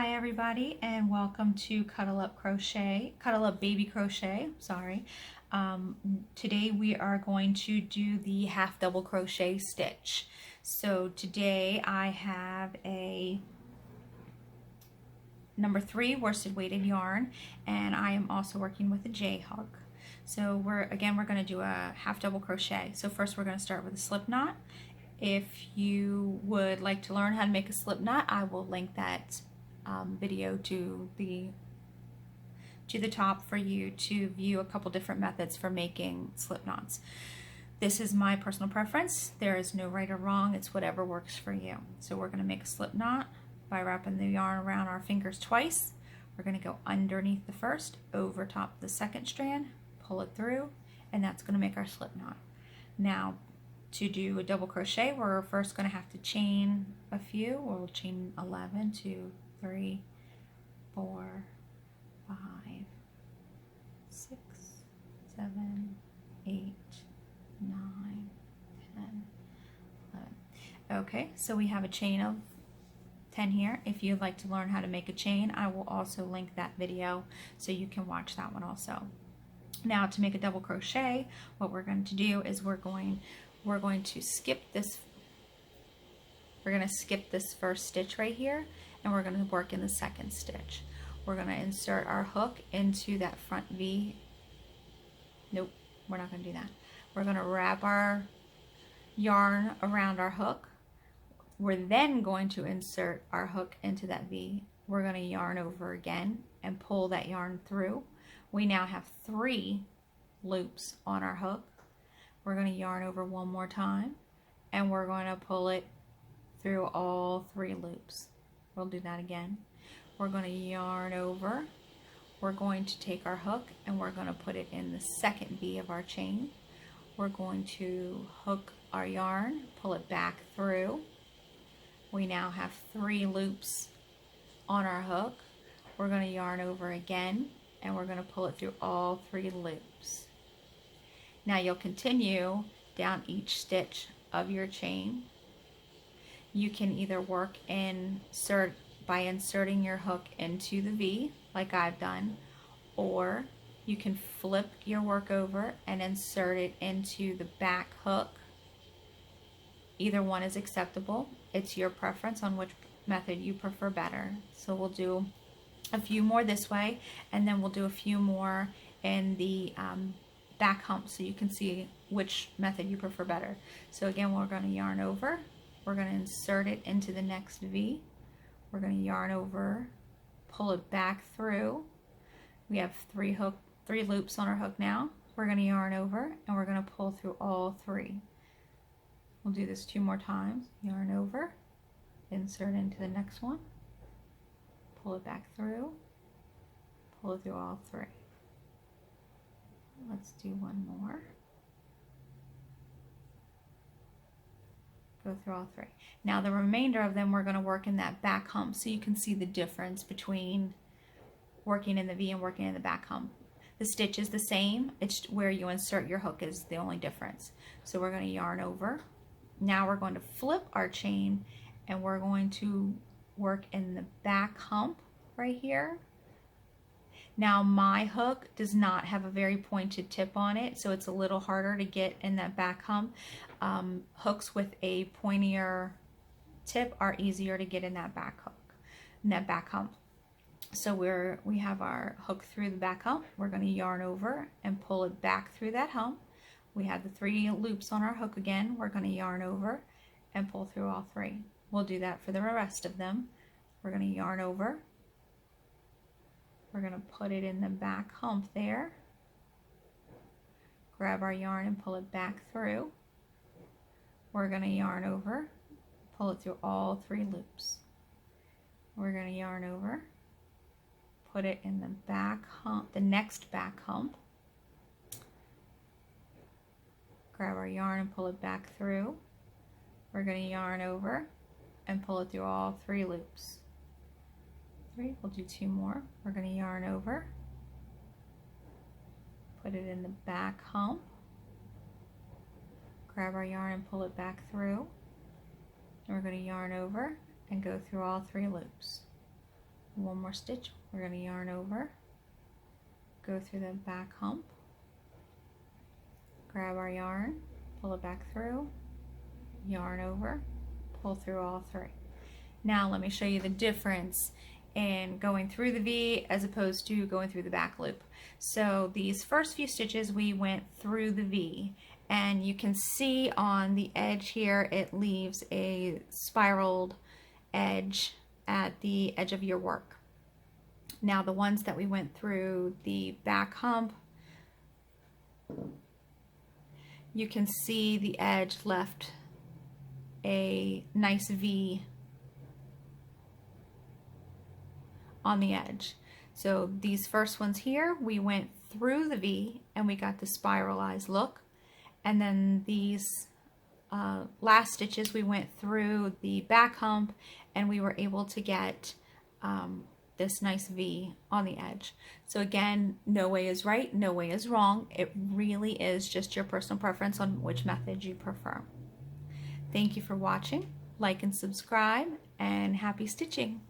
Hi everybody, and welcome to Cuddle Up Baby Crochet, sorry. Today we are going to do the half double crochet stitch. So today I have a number 3 worsted weighted yarn, and I am also working with a J hook. So we're going to do a half double crochet. So first we're going to start with a slip knot. If you would like to learn how to make a slip knot, I will link that video to the top for you to view a couple different methods for making slip knots. This is my personal preference. There is no right or wrong. It's whatever works for you. So we're going to make a slip knot by wrapping the yarn around our fingers twice. We're going to go underneath the first, over top the second strand, pull it through, and that's going to make our slip knot. Now, to do a double crochet, we're first going to have to chain a few. We'll chain 11, 2, 3, 4, 5, 6, 7, 8, 9, 10, 11. Okay, so we have a chain of 10 here. If you'd like to learn how to make a chain, I will also link that video so you can watch that one also. Now, to make a double crochet, what we're going to do is we're going to skip this. We're going to skip this first stitch right here, and we're going to work in the second stitch. We're going to insert our hook into that front V. Nope, we're not going to do that. We're going to wrap our yarn around our hook. We're then going to insert our hook into that V. We're going to yarn over again and pull that yarn through. We now have 3 loops on our hook. We're going to yarn over one more time, and we're going to pull it through all 3 loops. We'll do that again. We're going to yarn over. We're going to take our hook and we're going to put it in the second V of our chain. We're going to hook our yarn, pull it back through. We now have 3 loops on our hook. We're going to yarn over again, and we're going to pull it through all 3 loops. Now you'll continue down each stitch of your chain. You can either work by inserting your hook into the V, like I've done, or you can flip your work over and insert it into the back hook. Either one is acceptable. It's your preference on which method you prefer better. So we'll do a few more this way, and then we'll do a few more in the back hump so you can see which method you prefer better. So again, we're going to yarn over. We're going to insert it into the next V. We're going to yarn over, pull it back through. We have 3 loops on our hook now. We're going to yarn over, and we're going to pull through all 3. We'll do this 2 more times. Yarn over, insert into the next one, pull it back through, pull it through all 3. Let's do one more. Go through all 3. Now the remainder of them we're going to work in that back hump, so you can see the difference between working in the V and working in the back hump. The stitch is the same, it's where you insert your hook is the only difference. So we're going to yarn over. Now we're going to flip our chain, and we're going to work in the back hump right here. Now my hook does not have a very pointed tip on it, so it's a little harder to get in that back hump. Hooks with a pointier tip are easier to get in that back hook, in that back hump. So we have our hook through the back hump. We're going to yarn over and pull it back through that hump. We have the 3 loops on our hook again. We're going to yarn over and pull through all 3. We'll do that for the rest of them. We're going to yarn over. We're going to put it in the back hump there. Grab our yarn and pull it back through. We're going to yarn over, pull it through all 3 loops. We're going to yarn over, put it in the back hump, the next back hump. Grab our yarn and pull it back through. We're going to yarn over and pull it through all 3 loops. 3, we'll do 2 more. We're going to yarn over, put it in the back hump. Grab our yarn and pull it back through. And we're going to yarn over and go through all 3 loops. one more stitch. We're going to yarn over, go through the back hump, grab our yarn, pull it back through, yarn over, pull through all three. Now let me show you the difference in going through the V as opposed to going through the back loop. So these first few stitches we went through the V, and you can see on the edge here it leaves a spiraled edge at the edge of your work. Now the ones that we went through the back hump, you can see the edge left a nice V on the edge. So these first ones here, we went through the V and we got the spiralized look. And then these last stitches, we went through the back hump and we were able to get this nice V on the edge. So again, no way is right, no way is wrong. It really is just your personal preference on which method you prefer. Thank you for watching. Like and subscribe, and happy stitching.